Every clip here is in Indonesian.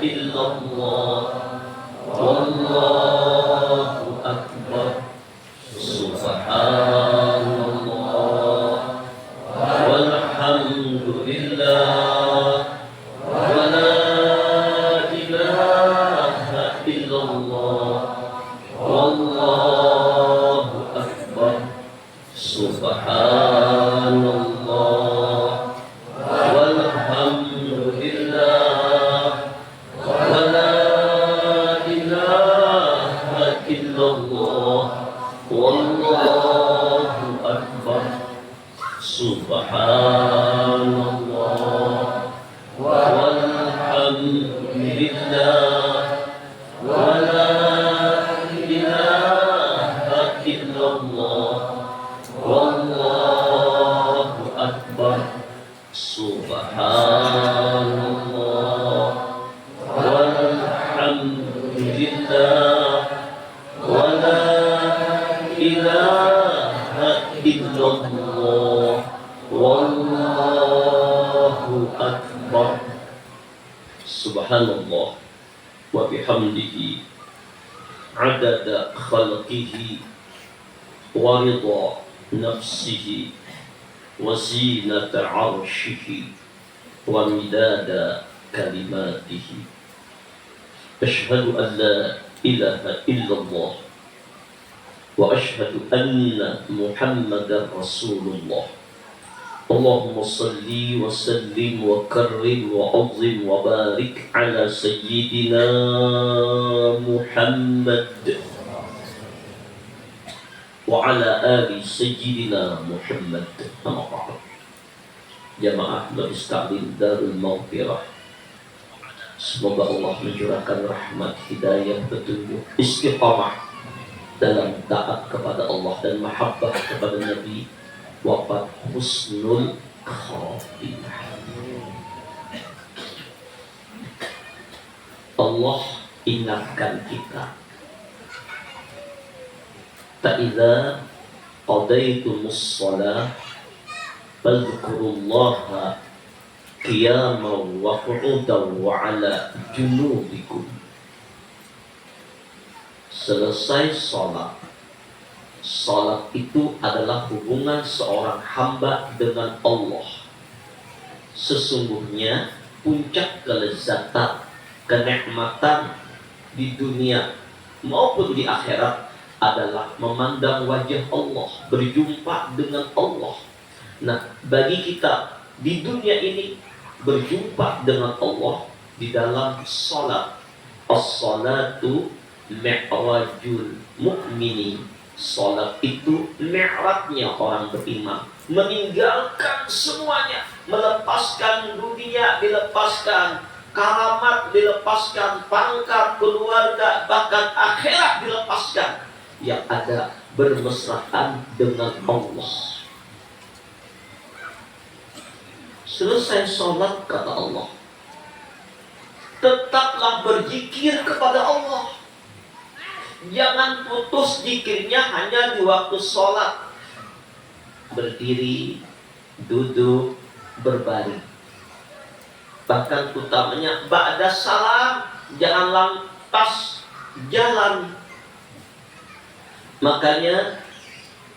illallah, wallahu akbar, subhanallah, walhamdulillah, wa la ilaha illallah, wallahu akbar, subhanallah, walhamdulillah, wa la ilaha illallah, wallahu akbar, subhanallah, walhamdulillah, wa la ilaha illallah, wallahu akbar, subhanallah, walhamdulillah, wa la ilaha illallah, wallahu akbar. Subhanallah wa bihamdihi adada khalqihi wa ridha nafsihi wa zinata arshihi wa midada kalimatihi. Ashhadu an la ilaha illallah wa ashhadu anna Muhammadar Rasulullah. Allahumma salli wa sallim wa karrim wa azim wa barik ala sayyidina Muhammad wa ala ali sayyidina Muhammad. Amma ba'd. Jamaah Majlis Ta'lim Darul Maghfirah, semoga Allah mencurahkan rahmat, hidayah, petunjuk, istiqamah dalam taat kepada Allah dan mahabbah kepada Nabi, wafat husnul khatimah. Allah ingatkan kita, ta'idha qadaitumus shalah fadhkurullaha qiyaman wa qu'udan wa ala junubikum. Selesai sholat, sholat itu adalah hubungan seorang hamba dengan Allah. Sesungguhnya puncak kelezatan, kenikmatan di dunia maupun di akhirat adalah memandang wajah Allah, berjumpa dengan Allah. Nah, bagi kita di dunia ini berjumpa dengan Allah di dalam sholat. As-salatu mi'rajul mu'mini. Sholat itu mi'rajnya orang beriman, meninggalkan semuanya, melepaskan dunia, dilepaskan karamat, dilepaskan pangkat, keluarga, bahkan akhirat dilepaskan, yang ada bermesraan dengan Allah. Selesai sholat, kata Allah, tetaplah berzikir kepada Allah. Jangan putus zikirnya hanya di waktu sholat, berdiri, duduk, berbaring. Bahkan utamanya ba'da salam, jangan lantas jalan. Makanya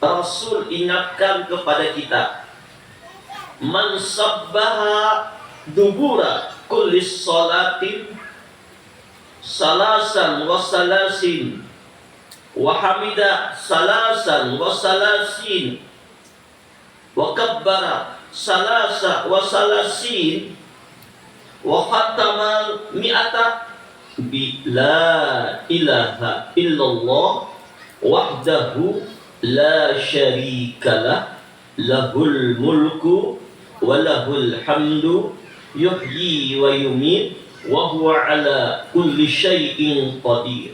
Rasul ingatkan kepada kita, man sabbaha dubura kullis sholatin salasan wa salasin wa hamida salasan wa salasin wa kabbara salasa wa salasin wa khatama mi'ata bi la ilaha illallah wahdahu la syarikalah lahul mulku wa lahul hamdu yuhyi wa yumit wa huwa ala kulli syai'in qadir.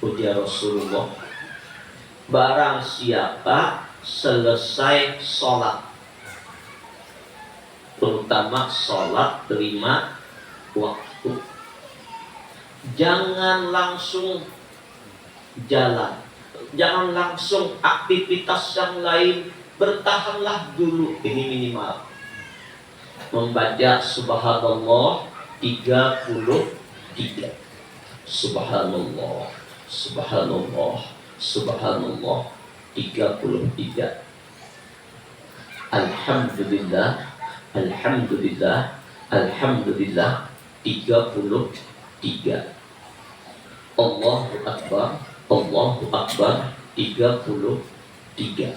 Ujar Rasulullah, barang siapa selesai sholat, terutama sholat terima waktu, jangan langsung jalan, jangan langsung aktivitas yang lain, bertahanlah dulu, ini minimal. membaca subhanallah 33. Subhanallah, subhanallah, subhanallah 33. Alhamdulillah, alhamdulillah, alhamdulillah 33. Allahu Akbar, Allahu Akbar 33.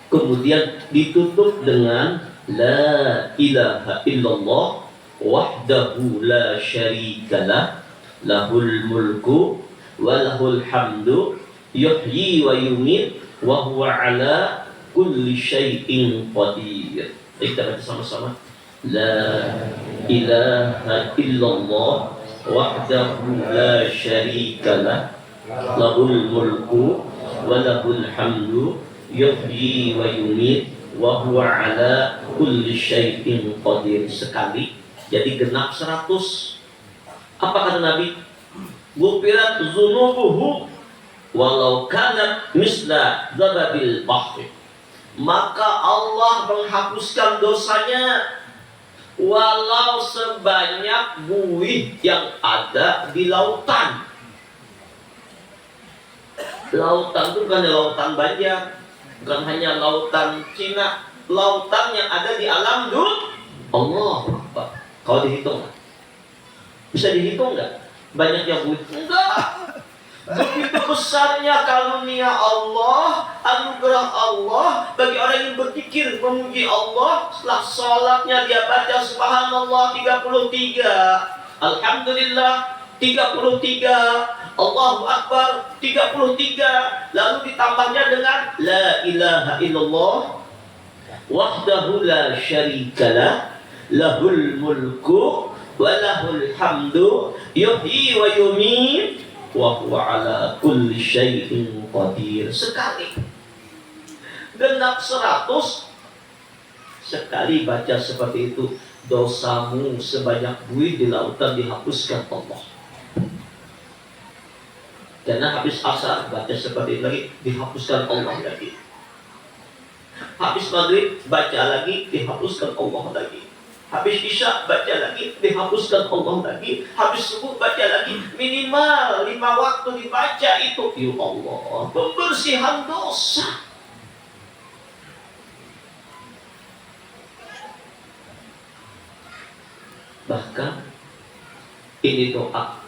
Kemudian ditutup dengan La ilaha illallah wahdahu la syarikalah lahul mulku wa lahul hamdu yuhyi wa yumit wa huwa ala kulli syai'in qadir. Kita baca sama-sama. La ilaha illallah wahdahu la syarikalah lahul mulku wa lahul hamdu yuhyi wa yumit wa huwa ala kulli syai'in qadir. Sekali jadi genap 100. Apa kata Nabi? Ghufirat dzunubuhu walau kanat misla zabadil bahri. Maka Allah menghapuskan dosanya walau sebanyak buih yang ada di lautan. Lautan itu bukan lautan Banjar, bukan hanya lautan Cina, lautan yang ada di alam dunia. Allah Akbar. Kalau dihitung nggak? Bisa dihitung nggak? Banyak yang buih? Enggak. Begitu besarnya karunia Allah, anugerah Allah bagi orang yang berpikir memuji Allah. Setelah sholatnya dia baca subhanallah 33, alhamdulillah 33, Allahu Akbar 33, lalu ditambahnya dengan la ilaha illallah wahdahu la syarikalah lahul mulku wa lahul hamdu yuhyi wa yumiit wa huwa ala kulli syai'in qadir. Sekali genap 100. Sekali baca seperti itu, dosamu sebanyak buih di lautan dihapuskan Allah. Karena habis asar baca seperti itu lagi, dihapuskan Allah lagi. Habis maghrib baca lagi, dihapuskan Allah lagi. Habis isya baca lagi, dihapuskan Allah lagi. Habis subuh baca lagi. Minimal 5 waktu dibaca itu. Ya Allah, pembersihan dosa. Bahkan ini doa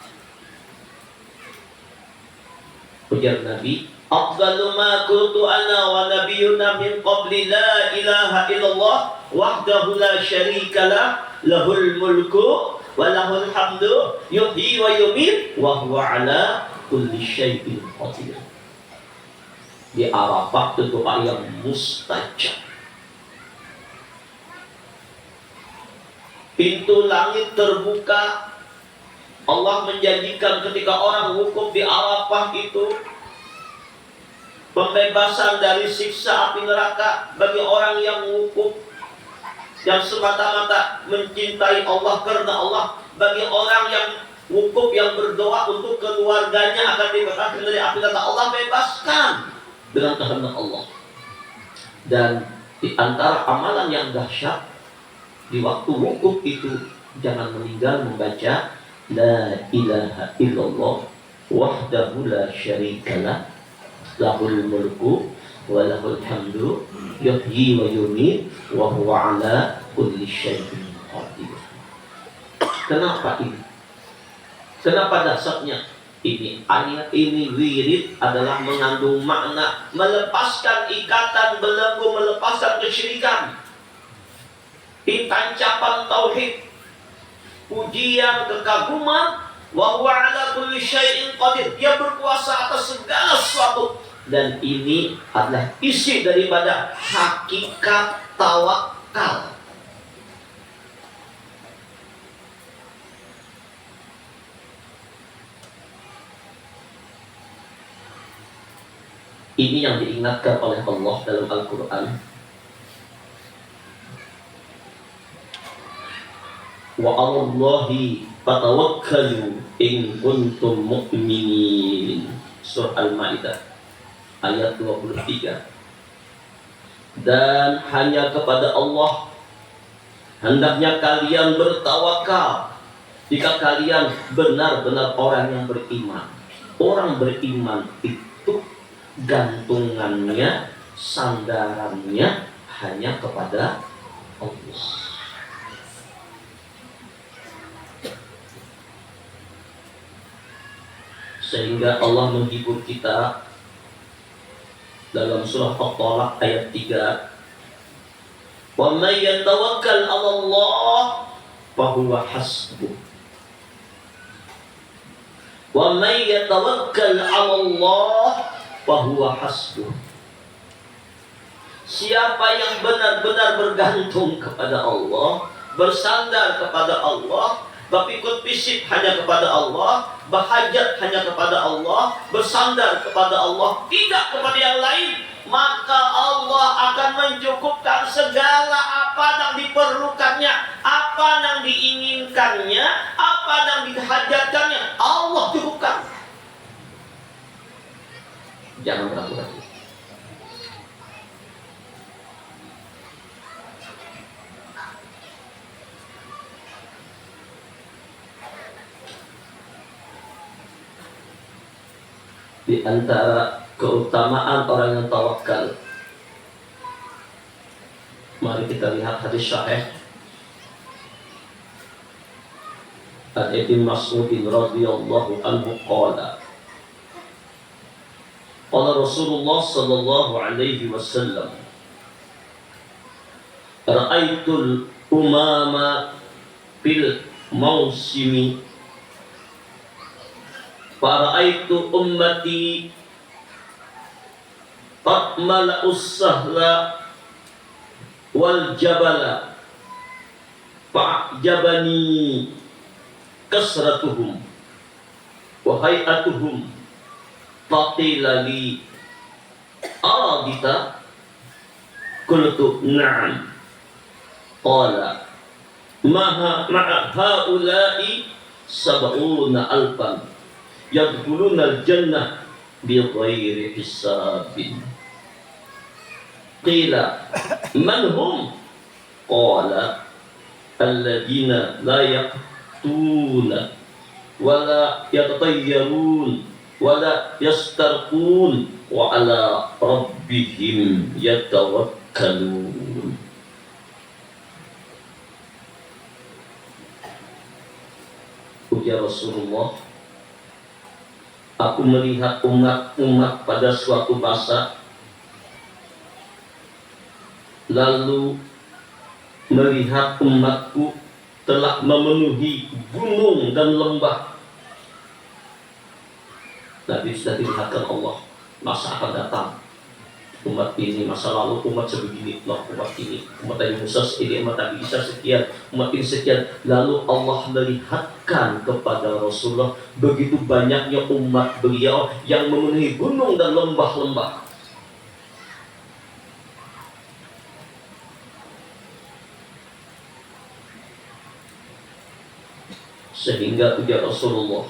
ujar Nabi, afdalu ma qultu ana wa nabiyyuna min qabli la ilaha illallah wahdahu la syarikalah lahul mulku wa lahul hamdu yuhyi wa yumiit wa huwa ala kulli syai'in qadir. Di Arafah itu doa yang mustajab. Pintu langit terbuka. Allah menjanjikan ketika orang wukuf di Arafah itu pembebasan dari siksa api neraka bagi orang yang wukuf, yang semata-mata mencintai Allah karena Allah. Bagi orang yang wukuf yang berdoa untuk keluarganya agar dibebaskan dari api neraka, Allah bebaskan dengan kehendak Allah. Dan di antara amalan yang dahsyat di waktu wukuf itu, jangan meninggal membaca la ilaha illallah wahdahu la syarikalah lahul mulku wa lahul hamdu yuhyi wa yumiit wa huwa ala kulli syai'in qadir. Kenapa ini? Kenapa dasarnya? Ini ayat, ini wirid adalah mengandung makna melepaskan ikatan belenggu, melepaskan kesyirikan. Tancapan tauhid, pujian, kekaguman, wa huwa ala kulli syai'in qadir. Dia berkuasa atas segala sesuatu. Dan ini adalah isi daripada hakikat tawakal. Ini yang diingatkan oleh Allah dalam Al-Quran. Wa 'alallahi fatawakkalu in kuntum mu'minin. Surah Al-Maidah ayat 23. Dan hanya kepada Allah Hendaknya kalian bertawakal jika kalian benar-benar orang yang beriman. Orang beriman itu gantungannya, sandarannya hanya kepada Allah. Sehingga Allah menghibur kita dalam surah At-Talaq ayat 3. Wa may yatawakkal 'ala Allah fa huwa hasbuh. Wa may yatawakkal 'ala Allah fa huwa hasbuh. Siapa yang benar-benar bergantung kepada Allah, bersandar kepada Allah, berpikir pisik hanya kepada Allah, berhajat hanya kepada Allah, bersandar kepada Allah, tidak kepada yang lain, maka Allah akan mencukupkan segala apa yang diperlukannya, apa yang diinginkannya, apa yang dihajatkannya, Allah cukupkan. Jangan ragu-ragu. Di antara keutamaan orang yang tawakal, mari kita lihat hadis sahih an Ibnu Mas'ud radhiyallahu anhu qala qala Rasulullah sallallahu alaihi wasallam ra'aitul umama fil mausimi fara'aitu ummati qad mala'us sahla wal jabala fa'jabani kasratuhum wa hay'atuhum faqila li aradita qultu na'am qala ma'a ha'ula'i sab'una alfan yadkhuluna al-jannah bighairi hisabin. Qila man hum? Qala alladziina la yaqtuna wa la yatatayyarun wa la yastarqun wa ala rabbihim yatawakkalun. Ujar Rasulullah, aku melihat umat-umat pada suatu masa, lalu melihat umatku telah memenuhi gunung dan lembah. Nabi sudah dilihatkan Allah masa akan datang. Umat ini masa lalu umat sebegini, umat ini, umat Nabi Musa ini, umat Nabi Isa sekian, umat ini sekian. Lalu Allah melihatkan kepada Rasulullah begitu banyaknya umat beliau yang memenuhi gunung dan lembah-lembah. Sehingga ujar Rasulullah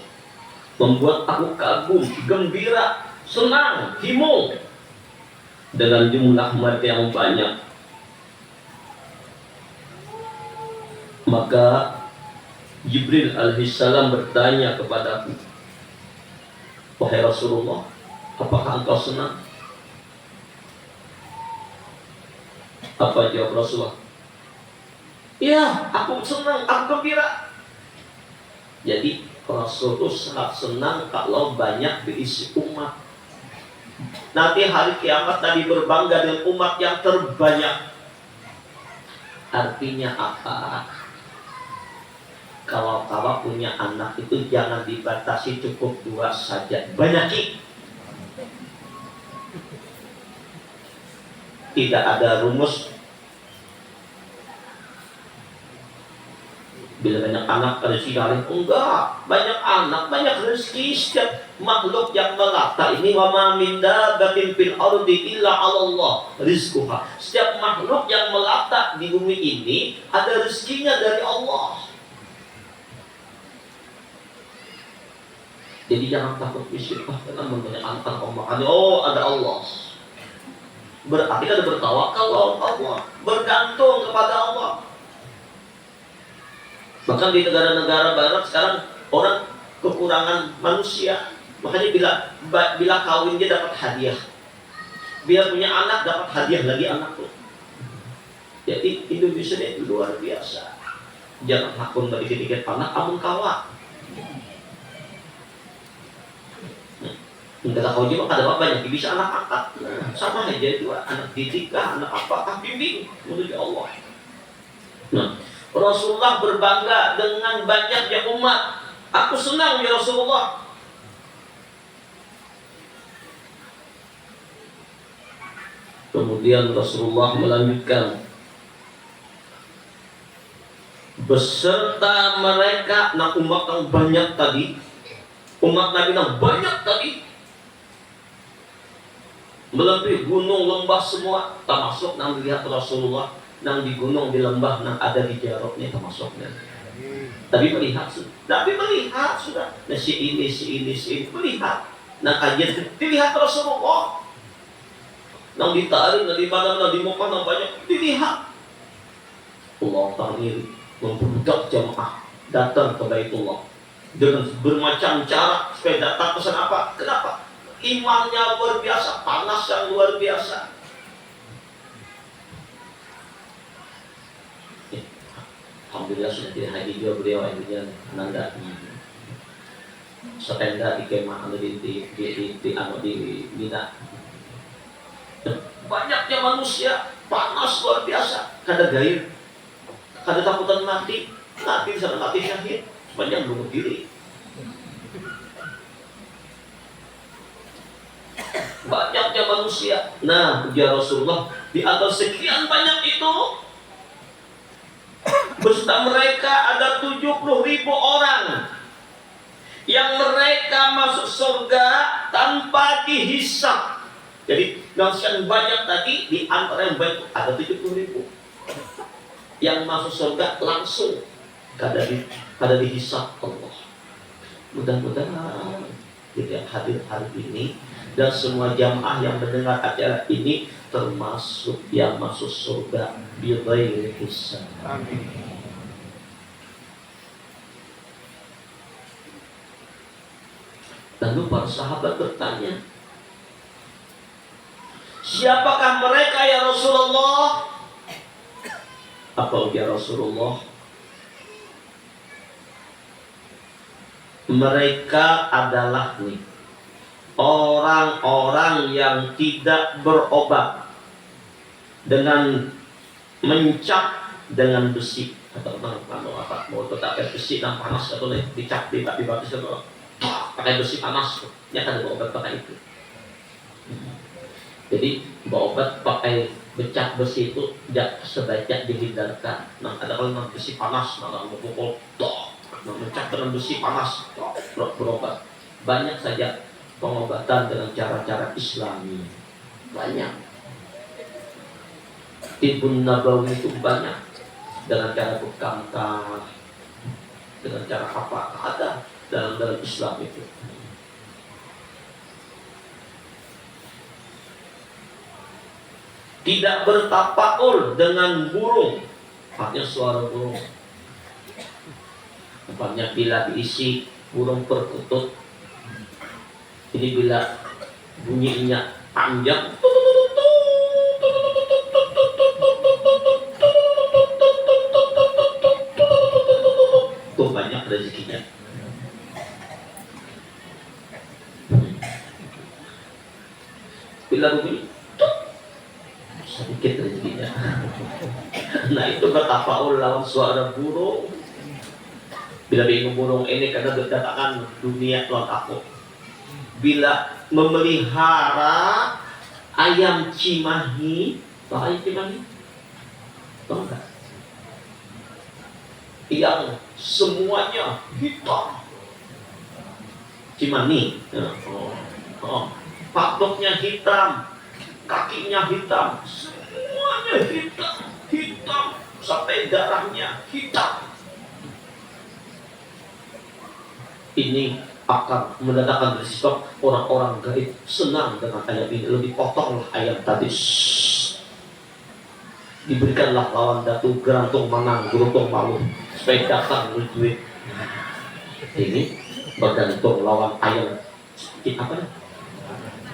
membuat aku kagum, gembira, senang, himung dengan jumlah mereka yang banyak. Maka Jibril alaihissalam bertanya kepadaku, wahai Rasulullah, apakah engkau senang? Apa jawab Rasulullah? Ya, aku senang, aku gembira. Jadi Rasulullah sangat senang kalau banyak diisi umat. Nanti hari kiamat Nabi berbangga dengan umat yang terbanyak. Artinya apa? Kalau punya anak itu jangan dibatasi, cukup 2 saja, banyaki. Tidak ada rumus. Bila banyak anak ada sigarin, enggak. Banyak anak, banyak rezeki. Setiap makhluk yang melata ini, wa ma min dabbatin fil ardi illa 'ala Allah rizquha. Setiap makhluk yang melata di bumi ini ada rezekinya dari Allah. Jadi jangan takut miskin, karena menanyakan omongannya, oh ada Allah. Berarti kan bertawakal kepada Allah, bergantung kepada Allah. Bahkan di negara-negara barat sekarang orang kekurangan manusia, makanya bila kawin dia dapat hadiah, bila punya anak dapat hadiah lagi anak tuh. Jadi Indonesia ini luar biasa. Jangan hakun bagi dikit anak amun kawa. Enggak tahu juga ada apa banyak bisa anak angkat. Nah, sama aja itu anak didik anak apakah bimbing menuju Allah. Nah, Rasulullah berbangga dengan banyaknya umat. Aku senang ya Rasulullah. Kemudian Rasulullah melanjutkan, beserta mereka, nah umat yang banyak tadi, umat Nabi yang banyak tadi, melebihi gunung lembah semua, termasuk nang lihat Rasulullah nang di gunung di lembah nang ada di jaroknya termasuknya. Tapi melihat sudah. Nah si ini melihat. Nah kajian dilihat Rasulullah. Nang ditarik, nang di mana, nang di muka, nang banyak dilihat. Allah Ta'ala membudak jamaah datang ke Baitullah dengan bermacam cara supaya datang pesan apa? Kenapa? Imannya luar biasa, panas yang luar biasa. Alhamdulillah sudah tidak haji juga beliau yang Ananda setenda di kemah di Mina. Banyaknya manusia, panas luar biasa, kada gair, kada takutan mati bisa mati syahid, sepanjang bunuh diri. Banyaknya manusia. Nah, ya Rasulullah, di antara sekian banyak itu, beserta mereka ada 70.000 orang yang mereka masuk surga tanpa dihisab. Jadi, yang sekian banyak tadi, di antara yang banyak ada 70.000 yang masuk surga langsung, kada dihisab Allah. Mudah-mudahan kita hadir hari ini dan semua jamaah yang mendengar acara ini termasuk yang masuk surga bighairi hisab. Amin. Lalu para sahabat bertanya, siapakah mereka ya Rasulullah? Apa ya Rasulullah? Mereka adalah nih orang-orang yang tidak berobat dengan mencap dengan besi atau apa mau tetap besi dan panas atau dicap di batis atau pakai besi panas, ya kan berobat pakai itu. Jadi berobat pakai becak besi itu tidak sebaiknya dihindarkan. Nah ada kalau besi panas, nah memukul mencap dengan besi panas, berobat. Banyak saja pengobatan dengan cara-cara Islami, banyak. Tibbun Nabawi itu banyak dengan cara berkantah, dengan cara apa ada dalam Islam itu. Tidak bertapaul dengan burung, artinya suara burung. Umpamanya bila diisi burung perkutut, ini bila bunyinya panjang, itu banyak rezekinya. Bila bunyi sedikit rezekinya. Nah itu bertapaul lawan suara burung. Bila bingung burung ini karena berdatangan dunia lawan aku. Bila memelihara ayam cimahi, tahu ayam cimahi? Tahu enggak? Yang semuanya hitam. Cimahi. Patoknya hitam, kakinya hitam, semuanya hitam sampai darahnya hitam. Ini akan mendatangkan risiko orang-orang gaib senang dengan ayam ini. Lebih potonglah ayam tadi. diberikanlah lawan datu gerantung manang geruntung malu supaya datang duit. Ini bergantung lawan ayam apa ya?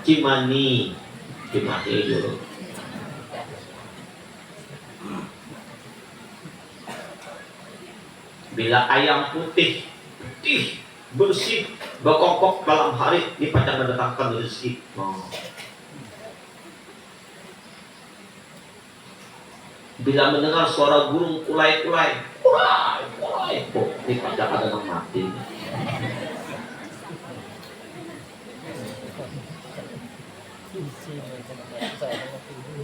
Cimani dulu. Bila ayam putih bersih berkokok malam hari dipandang mendatangkan rezeki. Bila mendengar suara burung kulai, dipandang ada yang mati.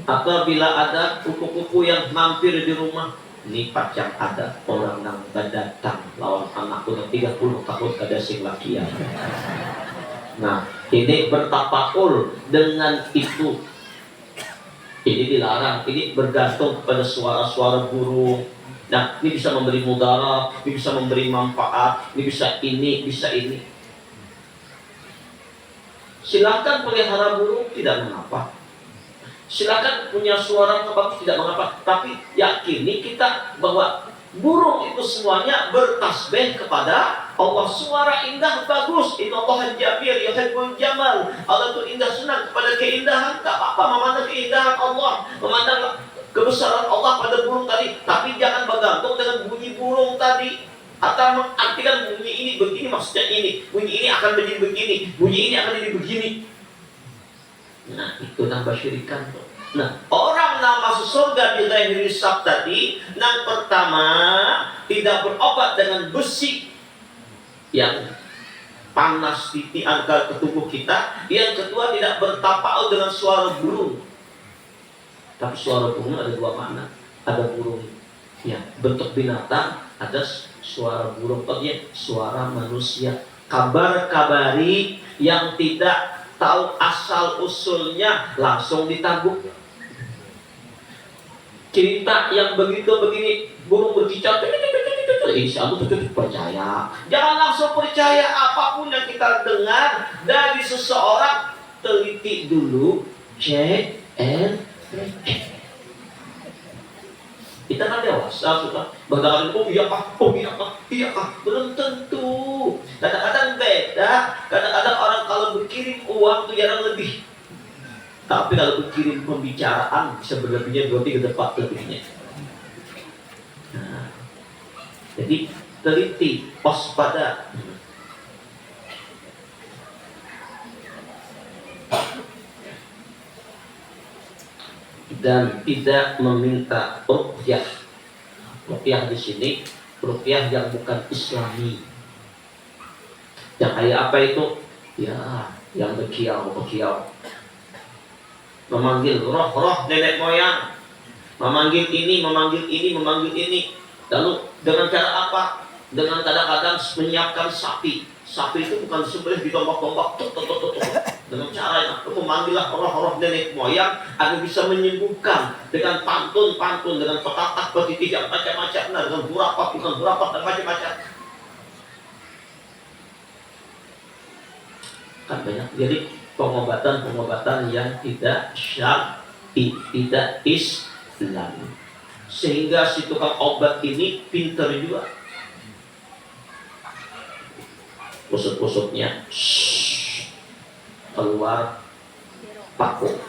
Atau bila ada kupu-kupu yang mampir di rumah, ini pacang ada orang yang datang lawan anakku yang 30 tahun kada sing laki ya. Nah, ini bertapaul dengan itu. Ini dilarang, ini bergantung kepada suara-suara burung. Nah, ini bisa memberi mudarat, ini bisa memberi manfaat, ini bisa ini. Silakan pelihara burung, tidak mengapa. Silakan punya suara bagus, tidak mengapa. Tapi yakini kita bahwa burung itu semuanya bertasbih kepada Allah. Suara indah bagus. Innallaha jamil yuhibbul jamal. Allah itu indah, senang kepada keindahan. Tak apa-apa memandang keindahan Allah, memandang kebesaran Allah pada burung tadi. Tapi jangan bergantung dengan bunyi burung tadi, atau mengartikan bunyi ini begini maksudnya ini, bunyi ini akan menjadi begini, bunyi ini akan jadi begini. Nah, itu nambah syirikan. Nah, orang nak masuk surga di ghairi hisab tadi, yang pertama tidak berobat dengan besi yang panas titik angka ke tubuh kita. Yang kedua tidak bertapaul dengan suara burung. Tapi suara burung ada dua makna. Ada burung yang bentuk binatang, ada suara burung artinya suara manusia. Kabar-kabari yang tidak tahu asal usulnya langsung ditabuk. Cerita yang begitu begini burung berkicau, insya Allah percaya. Jangan langsung percaya apapun yang kita dengar dari seseorang. Teliti dulu, cek and recheck. Kita kan dewasa sudah berkata, oh iya kah, belum tentu. Kadang-kadang beda. Kadang-kadang orang kalau berkirim uang itu jarang lebih. Tapi kalau berkirim pembicaraan bisa berlebihnya 2-3 debat lebihnya. Nah, jadi teliti, waspada. Dan tidak meminta ruqyah. Ruqyah di sini ruqyah yang bukan Islami. Yang kayak apa itu? Ya, yang berkiau. Memanggil roh-roh nenek moyang. Memanggil ini. Lalu dengan cara apa? Dengan kadang-kadang menyiapkan sapi. Sapi itu bukan disembelih ditombak-tombak, dengan cara yang memanggillah roh-roh nenek moyang agar bisa menyembuhkan dengan pantun, dengan pepatah petitis yang macam-macam, dengan hurapat, bukan hurapat dan macam-macam. Kan banyak. Jadi pengobatan yang tidak syar'i, tidak Islam. Sehingga si tukang obat ini pintar juga. Pusut-pusutnya keluar paku,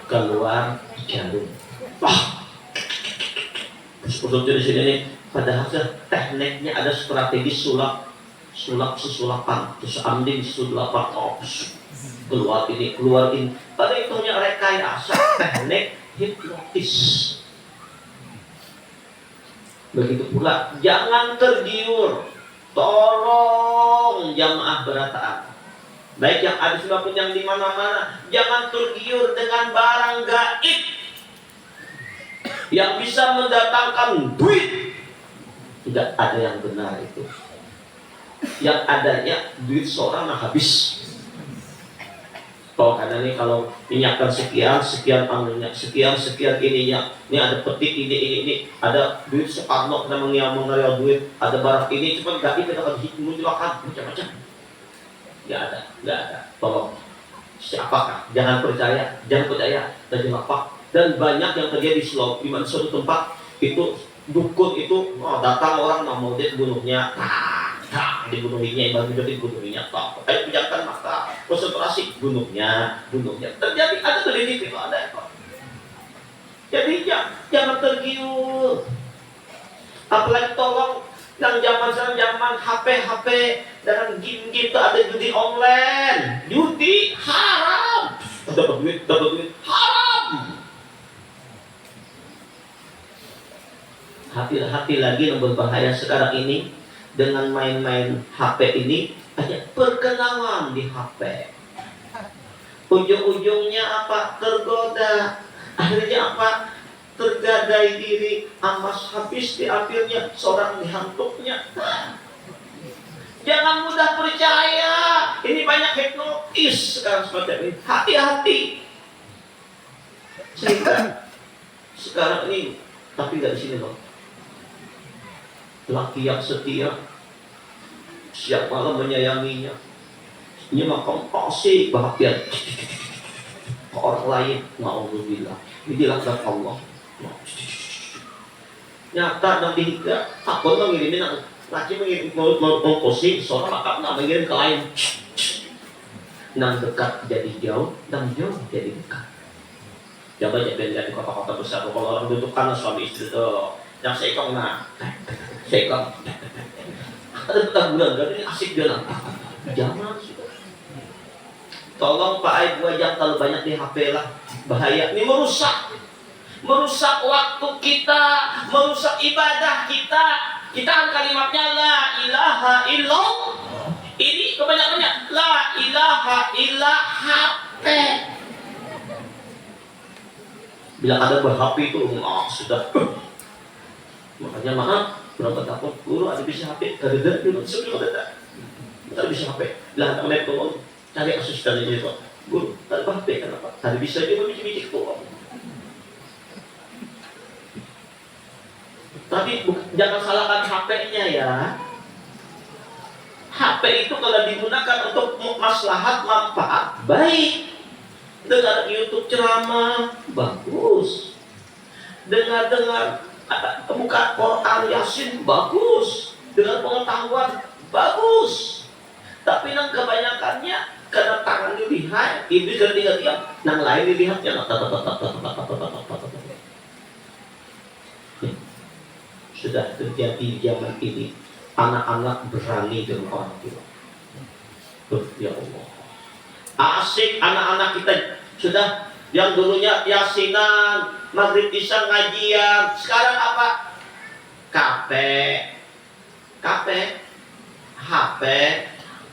keluar jarum. Pusut-pusutnya di sini nih. Padahal tekniknya ada strategi sulap susulapan, terus ambil susulapan, keluar ini. Pada hitungnya rekayasa, teknik hipnotis. Begitu pula jangan tergiur. Tolong jamaah berataan, baik yang ada maupun yang di mana-mana, jangan tergiur dengan barang gaib yang bisa mendatangkan duit. Tidak ada yang benar itu. Yang adanya duit seorang habis. Karena ini kalau minyakan sekian anunya, sekian ininya, ini ada petik ini ada duit separuh namanya mengeluarkan duit, ada barang ini cuma gaib kita akan munculkan macam-macam. Nggak ada. Tolong siapakah? Jangan percaya dan jangan apa Dan banyak yang terjadi di mana suatu tempat itu dukun itu datang orang mau dia bunuhnya, dibunuhinya, baru jadi dibunuhinya, pejamkan mata, konsentrasi bunuhnya. Terjadi ada tuh di TV ada kok. Jadi jangan tergiur. Apalagi tolong yang zaman sekarang zaman HP dan game itu ada judi online, judi haram, dapat duit haram. Hati-hati lagi yang berbahaya sekarang ini dengan main-main HP ini, hanya perkenalan di HP. Ujung-ujungnya apa? Tergoda. Akhirnya apa? Tergadai diri, amas habis diambilnya, seorang dihantuknya. Jangan mudah percaya. Ini banyak hipnotis sekarang seperti ini. Hati-hati. Sehingga sekarang ini, tapi nggak di sini loh. Laki yang setia, siap malam menyayanginya. Ini makam pasti bahagia. Orang lain, na'udzubillah. Ini dilaknat Allah. Nyata nanti takut mengirimin laki mengirim mau posting seorang makam nggak mengirim ke lain. Nang dekat jadi jauh, nang jauh jadi dekat. Coba jadi kota-kota besar. Kalau orang duduk kanan suami istri itu yang seikong seikong. Ada bulan ini asik jalan. Jangan sudah. Tolong Pak Aib 2 jam kalau banyak di HP lah, bahaya. Ini merusak waktu kita, merusak ibadah kita. Kita kan kalimatnya la ilaha illallah. Ini kebanyakannya la ilaha illa HP. Bila ada ber-HP itu sudah. Makanya maaf, berapa takut guru ada bisa HP, kada dulu sebelum ada. Tidak bisa HP. Bila ada net tolong cari asisten ini kok. Guru, tak HP kenapa? Tadi bisa dia bicik-bicik tuh. Tapi jangan salahkan HP-nya ya. HP itu kalau digunakan untuk maslahat manfaat baik. Dengar YouTube ceramah bagus. Dengar buka Quran Yasin bagus. Dengar pengetahuan bagus. Tapi yang kebanyakannya karena tangan dilihat, iblis kan tinggal diam, yang lain dilihatnya sudah terjadi zaman ini. Anak-anak berani dengan orang tua. Ya Allah, asik anak-anak kita sudah yang dulunya yasinan, maghrib isya ngajian, sekarang apa? HP,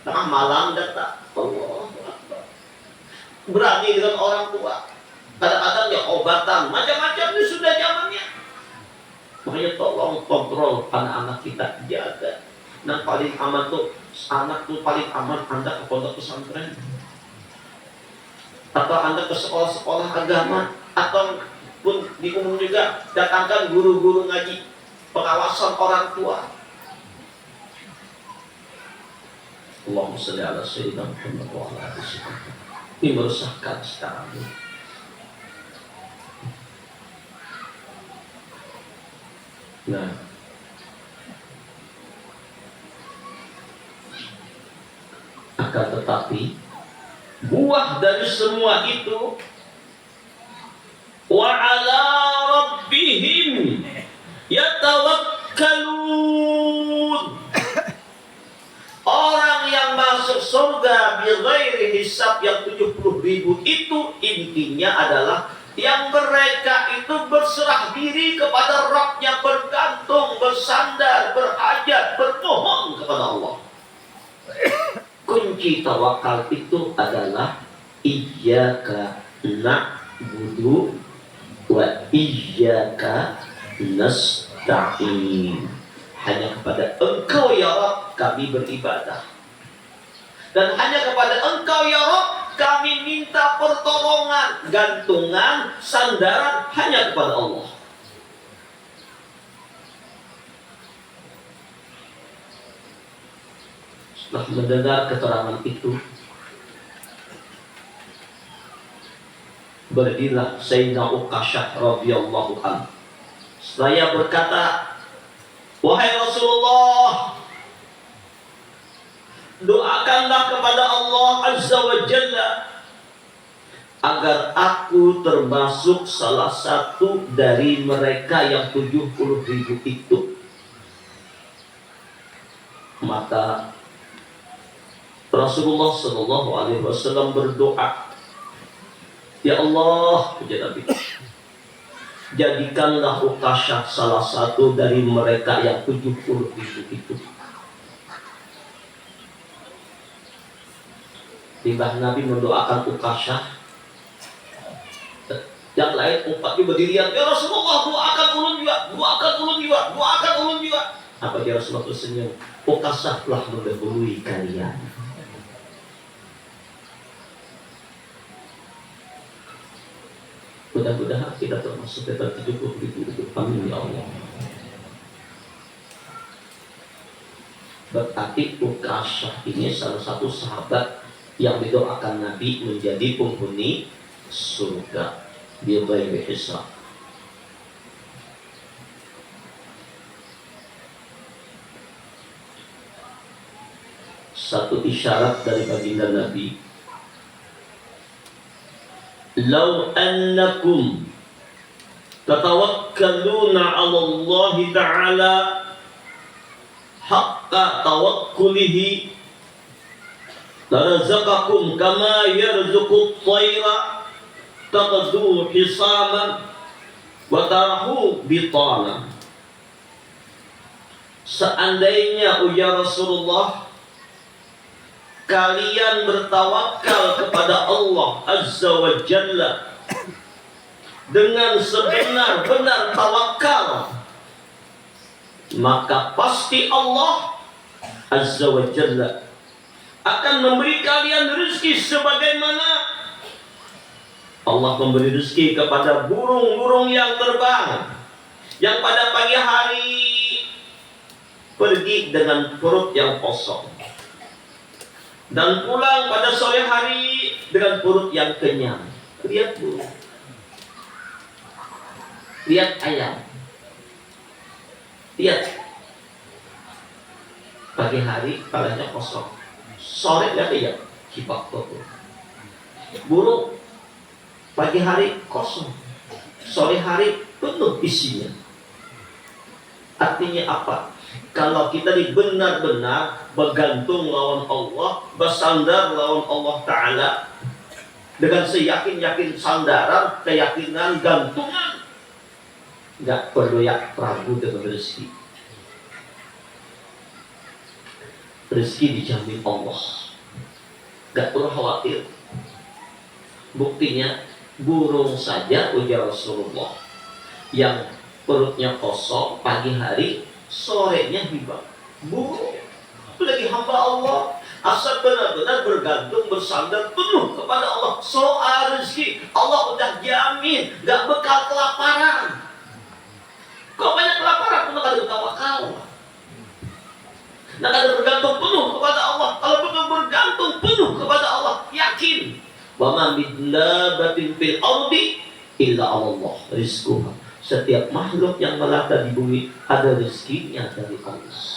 tengah malam datang. Allah, berani dengan orang tua. Kadang-kadang ya obatan, macam-macam ini sudah zamannya. Makanya tolong kontrol anak-anak kita, jaga. Dan paling aman tuh, anak tuh paling aman Anda ke pondok pesantren, atau Anda ke sekolah-sekolah agama, atau pun di umum juga datangkan guru-guru ngaji, pengawasan orang tua. Allahumma shalli ala sayyidina Muhammad wa ala alihi wasallam. Ini merusakkan sekarang ini. Nah, akan tetapi buah dari semua itu wa ala rabbihim yatawakkalun. Orang yang masuk surga bighairi hisab yang 70.000 itu intinya adalah yang mereka itu berserah diri kepada Rabb-nya, bergantung, bersandar, berhajat, bermohon kepada Allah. Kunci tawakal itu adalah iyyaka na'budu wa iyyaka nasta'in. Hanya kepada Engkau ya Rabb kami beribadah, dan hanya kepada Engkau ya Rabb kami minta pertolongan, gantungan, sandaran hanya kepada Allah. Setelah mendengar keterangan itu, Berdirilah Sayyidina Uqasyah radhiyallahu anhu. Saya berkata, wahai Rasulullah, doakanlah kepada Allah Azza wa Jalla agar aku termasuk salah satu dari mereka yang 70.000 itu. Maka Rasulullah Shallallahu Alaihi Wasallam berdoa, ya Allah, jadikanlah Uqasyah salah satu dari mereka yang 70.000 itu. Tiba Nabi mendoakan Uqasyah, yang lain umpatnya berdirian, ya Rasulullah, doakan ulun juga, doakan ulun juga, doakan ulun juga. Apa dia Rasulullah tersenyum? Uqasyah telah mendahului kalian. Mudah-mudahan kita termasuk dalam 70.000 itu. Amin ya Allah. Berarti Uqasyah ini salah satu sahabat yang didoakan Nabi menjadi penghuni surga bighairi hisab. Satu isyarat dari baginda Nabi, "Lau annakum tatawakkaluna 'ala Allah Ta'ala haqqa tawakkulihi larazaqakum kama yarzuqut tayra taqdu hisaman wa tarahu bitana." Seandainya ujar Rasulullah, kalian bertawakal kepada Allah Azza wa Jalla dengan sebenar-benar tawakal, maka pasti Allah Azza wa Jalla akan memberi kalian rezeki sebagaimana Allah memberi rezeki kepada burung-burung yang terbang, yang pada pagi hari pergi dengan perut yang kosong dan pulang pada sore hari dengan perut yang kenyang. Lihat burung, lihat ayam, lihat pagi hari kepalanya kosong, sore lihat ya kipak kotor. Burung pagi hari kosong, sore hari penuh isinya. Artinya apa? Kalau kita benar-benar bergantung lawan Allah, bersandar lawan Allah Ta'ala dengan seyakin-yakin sandaran, keyakinan, gantungan, nggak perlu ya ragu dengan rezeki. Rezeki dijamin Allah, nggak perlu khawatir. Buktinya burung saja ujar Rasulullah yang perutnya kosong pagi hari, sorenya hibah. Burung lagi hamba Allah, asal benar-benar bergantung, bersandar penuh kepada Allah. Soal rezeki Allah udah jamin, gak bekal kelaparan. Kok banyak kelaparan pun gak ada tawakal. Nah, ada bergantung penuh kepada Allah. Kalau betul bergantung penuh kepada Allah, yakin wa ma min dabatin fil ardi illa Allah rizquha. Setiap makhluk yang melata di bumi ada rezekinya dari Allah.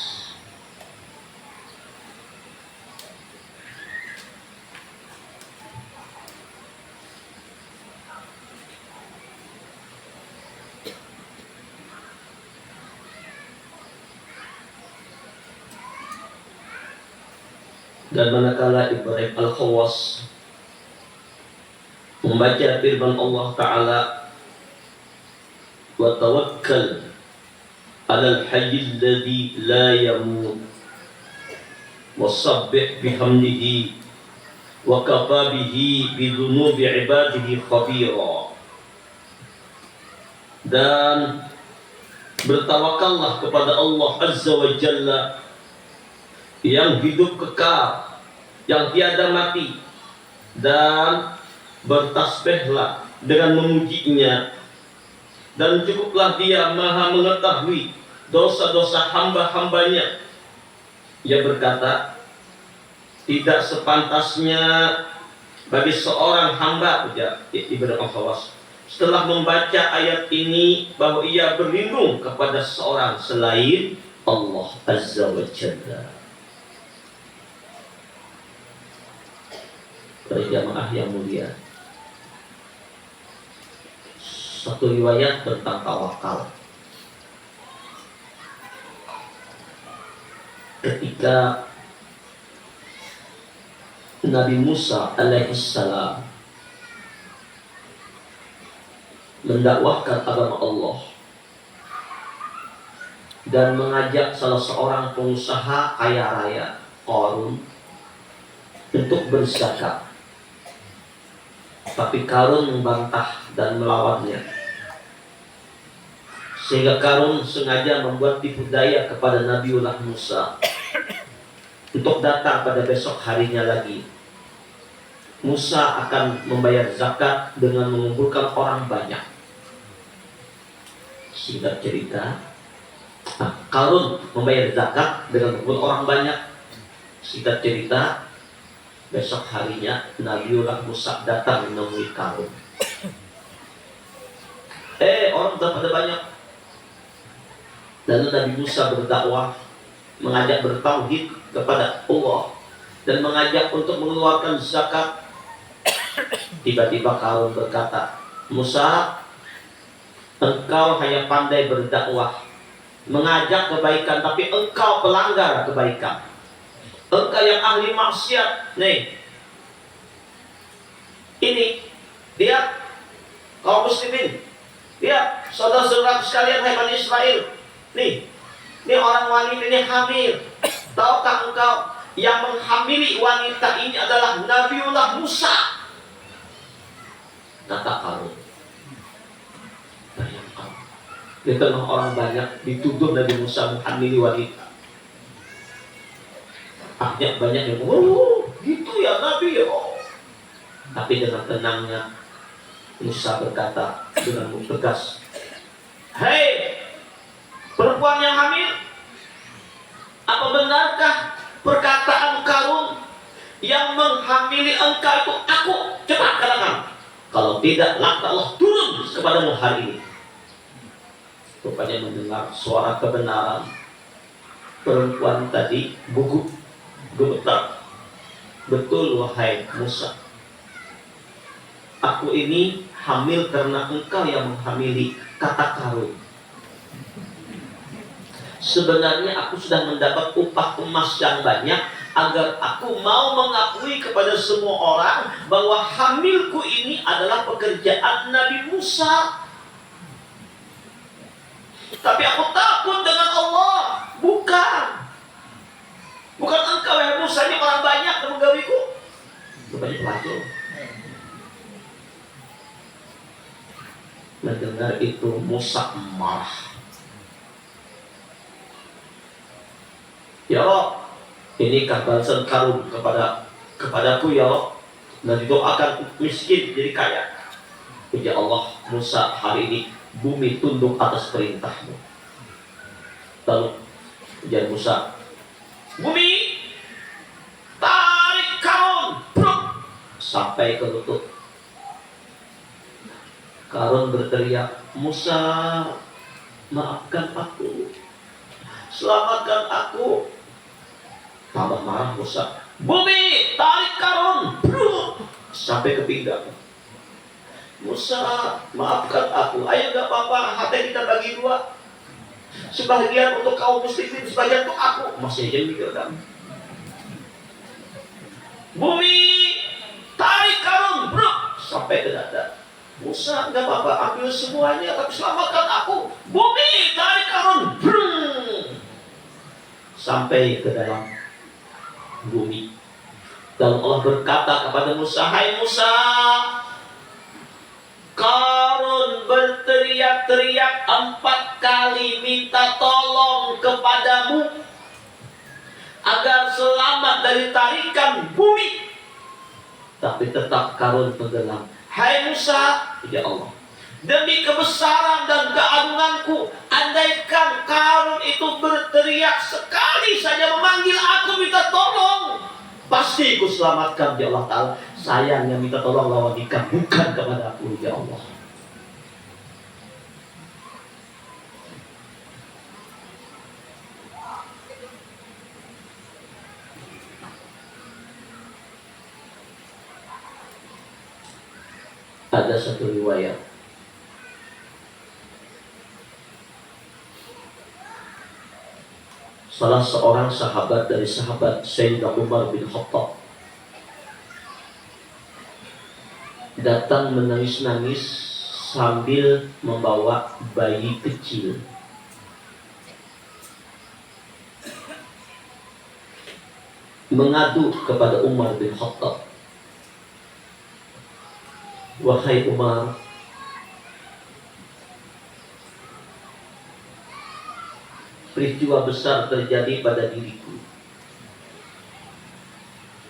Dan manakala Ibrahim Al-Khawas membaca firman Allah Ta'ala, wa tawakkal 'alal hayyil ladzi la yamut wasabbih bihamdihi wa kafa bihi bi dzunubi 'ibadihi khabira. Dan bertawakallah kepada Allah Azza wa Jalla yang hidup kekal, yang tiada mati, dan bertasbihlah dengan memujinya, dan cukuplah dia maha mengetahui dosa-dosa hamba-hambanya. Ia berkata, tidak sepantasnya bagi seorang hamba ibadah Allah setelah membaca ayat ini bahwa ia berlindung kepada seorang selain Allah Azza wa Jalla. Para jamaah yang mulia, satu riwayat tentang tawakal. Ketika Nabi Musa alaihissalam mendakwahkan agama Allah dan mengajak salah seorang pengusaha kaya raya, Qarun, untuk berzakat, tapi Qarun membantah dan melawannya, sehingga Qarun sengaja membuat tipu daya kepada Nabiullah Musa untuk datang pada besok harinya lagi. Musa akan membayar zakat dengan mengumpulkan orang banyak. Singkat cerita, Qarun membayar zakat dengan mengumpulkan orang banyak. Singkat cerita, besok harinya Nabiullah Musa datang menemui Qarun. Orang sudah pada banyak. Lalu Nabi Musa berdakwah, mengajak bertauhid kepada Allah dan mengajak untuk mengeluarkan zakat. Tiba-tiba Qarun berkata, Musa, engkau hanya pandai berdakwah, mengajak kebaikan, tapi engkau pelanggar kebaikan. Engkau yang ahli maksiat. Nih, ini lihat kaum muslimin, lihat saudara-saudara sekalian, hai Bani Israel. Nih, ini orang wanita ini hamil. Tahukah engkau yang menghamili wanita ini adalah Nabiullah Musa? Kata Qarun. Bayangkan, di tengah orang banyak dituduh Nabi Musa menghamili wanita. Akhirnya banyak yang gitu ya Nabi ya. Tapi dengan tenangnya Musa berkata dengan tegas, hei perempuan yang hamil, apa benarkah perkataan Qarun yang menghamili engkau itu aku? Cepat katakan. Kalau tidak, laknat Allah turun kepadamu hari ini. Rupanya mendengar suara kebenaran, perempuan tadi gugup, gemetar. Betul wahai Musa, aku ini hamil karena engkau yang menghamili, kata Qarun. Sebenarnya aku sudah mendapat upah emas yang banyak agar aku mau mengakui kepada semua orang bahwa hamilku ini adalah pekerjaan Nabi Musa. Tapi aku takut dengan Allah. Bukan engkau ya Musa, ini orang banyak yang menggawiku. Banyak pelacur. Mendengar itu Musa marah. Ya Allah, ini balasan Qarun kepadaku ya Allah, dan didoakan miskin jadi kaya. Ya Allah, Musa, hari ini bumi tunduk atas perintahmu. Lalu ujar Musa, bumi tarik Qarun, sampai ke lutut. Qarun berteriak, Musa, maafkan aku, selamatkan aku. Tambah marah Musa, bumi tarik Qarun, sampai ke pinggang. Musa, maafkan aku, ayo gak apa-apa, hati kita bagi dua, sebagian untuk kaum muslimin, sebagian untuk aku. Masih aja mikir kan. Bumi tarik Qarun, sampai ke dada. Musa, gak apa-apa, ambil semuanya, tapi selamatkan aku. Bumi tarik Qarun, sampai ke dalam bumi. Dan Allah berkata kepada Musa, hai Musa, Qarun berteriak-teriak 4 kali minta tolong kepadamu agar selamat dari tarikan bumi, tapi tetap Qarun tenggelam. Hai Musa, ya Allah, demi kebesaran dan keagunganku, andaikan Qarun itu berteriak sekali saja memanggil aku minta tolong, pasti ku selamatkan ya Allah Ta'ala. Sayang yang minta tolong lawan nikah bukan kepada aku, ya Allah. Ada satu riwayat salah seorang sahabat dari sahabat Sayyidina Umar bin Khattab datang menangis-nangis sambil membawa bayi kecil. Mengadu kepada Umar bin Khattab, "Wahai Umar, peristiwa besar terjadi pada diriku.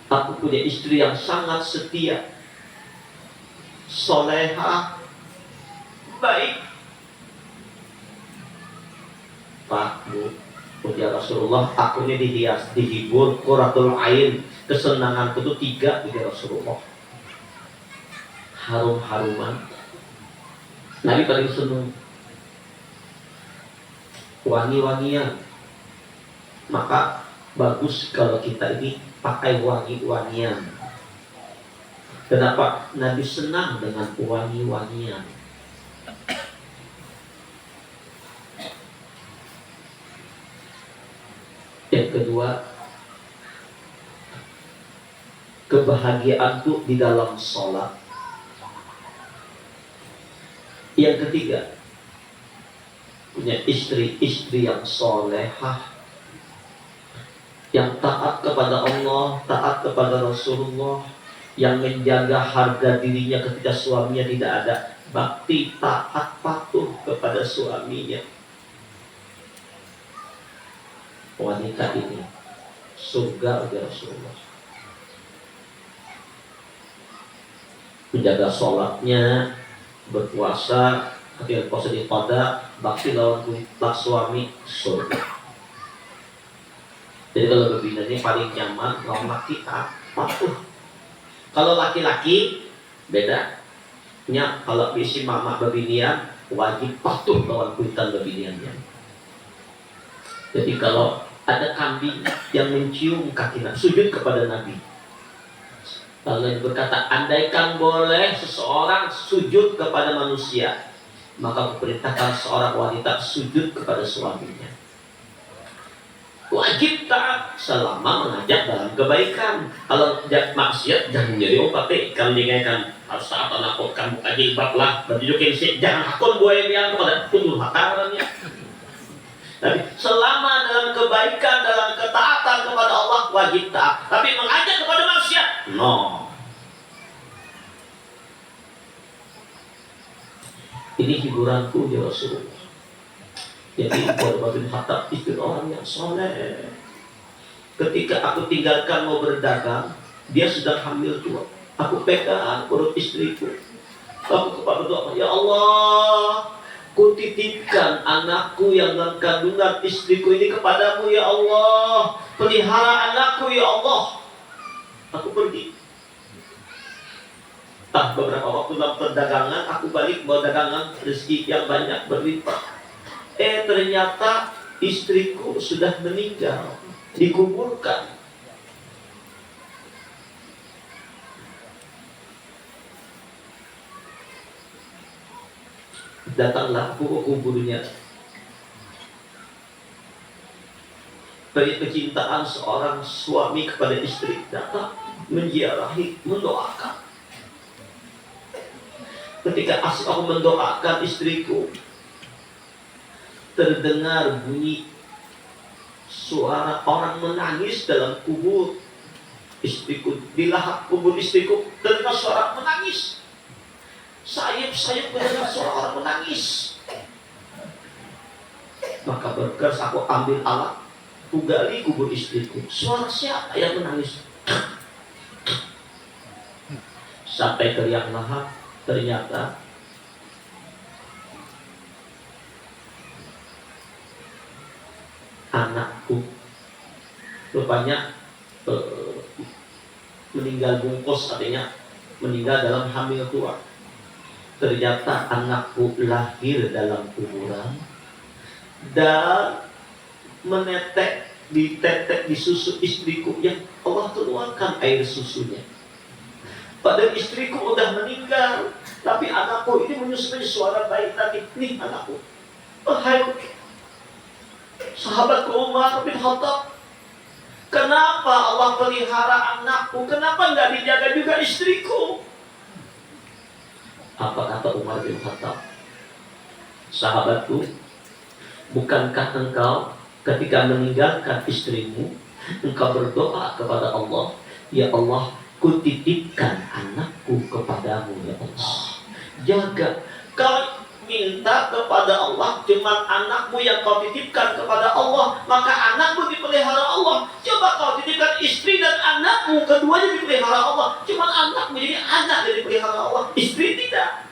Aku punya istri yang sangat setia, soleha, baik. Pak, Bu, ya Rasulullah, aku ini dihias, dihibur, qurratul ain, kesenanganku itu 3, ya Rasulullah. Harum-haruman. Nabi paling senang wangi-wangian. Maka bagus kalau kita ini pakai wangi-wangian. Kenapa Nabi senang dengan wangi-wangian? Yang kedua, kebahagiaanku di dalam sholat. Yang ketiga, punya istri-istri yang solehah, yang taat kepada Allah, taat kepada Rasulullah, yang menjaga harga dirinya ketika suaminya tidak ada, bakti, taat, patuh kepada suaminya. Wanita ini surga bagi Rasulullah. Menjaga sholatnya, berpuasa, ketika puasa di qada, bakti lawan kulit suami, surga. Jadi kalau berbina ini paling nyaman lawan laki, patuh. Kalau laki-laki beda. Nya kalau bisi mama bebinian wajib patuh lawan kuitan bebiniannya. Jadi kalau ada kambing yang mencium kaki Nabi, sujud kepada Nabi. Lalu berkata, andaikan boleh seseorang sujud kepada manusia, maka kuperintahkan seorang wanita sujud kepada suaminya. Wajib taat selama mengajak dalam kebaikan. Kalau maksiat jangan jadi pakai ikan kan harus taat anakkan buka jilbab lah, berjujukin sih jangan akun buaya biang kepada kundur hatarannya. Tapi selama dalam kebaikan, dalam ketaatan kepada Allah wajib taat. Tapi mengajak kepada maksiat, no. Ini hiburanku ya Rasulullah. Jadi Umar bin Khattab itu orang yang soleh. Ketika aku tinggalkan mau berdagang, dia sedang hamil tua. Aku pegang perut istriku. Aku kepada berdoa, ya Allah, kutitipkan anakku yang dalam kandungan istriku ini kepadamu ya Allah. Pelihara anakku ya Allah. Aku pergi. Beberapa waktu dalam perdagangan, aku balik bawa dagangan rezeki yang banyak berlimpah. Ternyata istriku sudah meninggal, dikuburkan. Datanglah aku ke kuburnya. Dari kecintaan seorang suami kepada istri, datang menziarahi, mendoakan. Ketika aku mendoakan istriku, terdengar bunyi suara orang menangis dalam kubur istriku. Di lahap kubur istriku terdengar suara menangis. Sayup-sayup mendengar suara orang menangis. Maka bergegas aku ambil alat, ku gali kubur istriku. Suara siapa yang menangis? Sampai ke liang lahap, ternyata anakku. Rupanya meninggal bungkus, artinya meninggal dalam hamil tua. Ternyata anakku lahir dalam kuburan dan menetek, ditetek di susu istriku yang Allah keluarkan air susunya. Padahal istriku udah meninggal, tapi anakku ini menyusui suara bayi tadi. Nih anakku. Wahai sahabatku Umar bin Khattab, kenapa Allah pelihara anakku? Kenapa nggak dijaga juga istriku? Apa kata Umar bin Khattab? Sahabatku, bukankah engkau ketika meninggalkan istrimu, engkau berdoa kepada Allah, ya Allah, kutitipkan anakku kepadamu ya Allah. Jaga. Kau minta kepada Allah, cuma anakmu yang kau titipkan kepada Allah, maka anakmu dipelihara Allah. Coba kau titipkan istri dan anakmu, keduanya dipelihara Allah. Cuma anakmu jadi anak yang dipelihara Allah, istri tidak.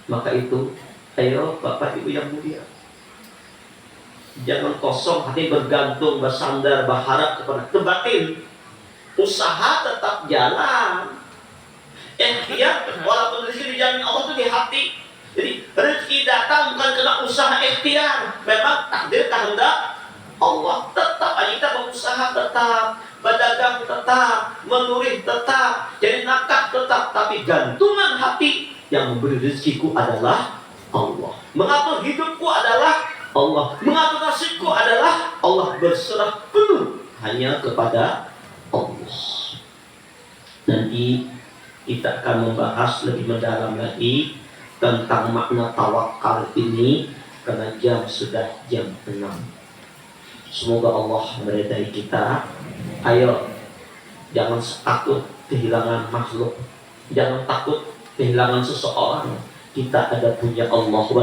Maka itu, ayo Bapak Ibu yang mulia, jangan kosong hati bergantung, bersandar, berharap kepada kebatin. Usaha tetap jalan. Ikhtiar, walaupun rezeki dijamin Allah itu di hati. Jadi rezeki datang bukan karena usaha ikhtiar, memang takdir kehendak Allah. Tetap kita berusaha, tetap berdagang, tetap menurih, tetap jadi nakah, tetap. Tapi gantungan hati yang memberi rezekiku adalah Allah. Mengatur hidupku adalah Allah. Mengatur nasibku adalah Allah. Berserah penuh hanya kepada Allah. Nanti kita akan membahas lebih mendalam lagi tentang makna tawakal ini, karena sudah jam 6. Semoga Allah meridai kita. Ayo, jangan takut kehilangan makhluk, jangan takut kehilangan seseorang. Kita ada punya Allah.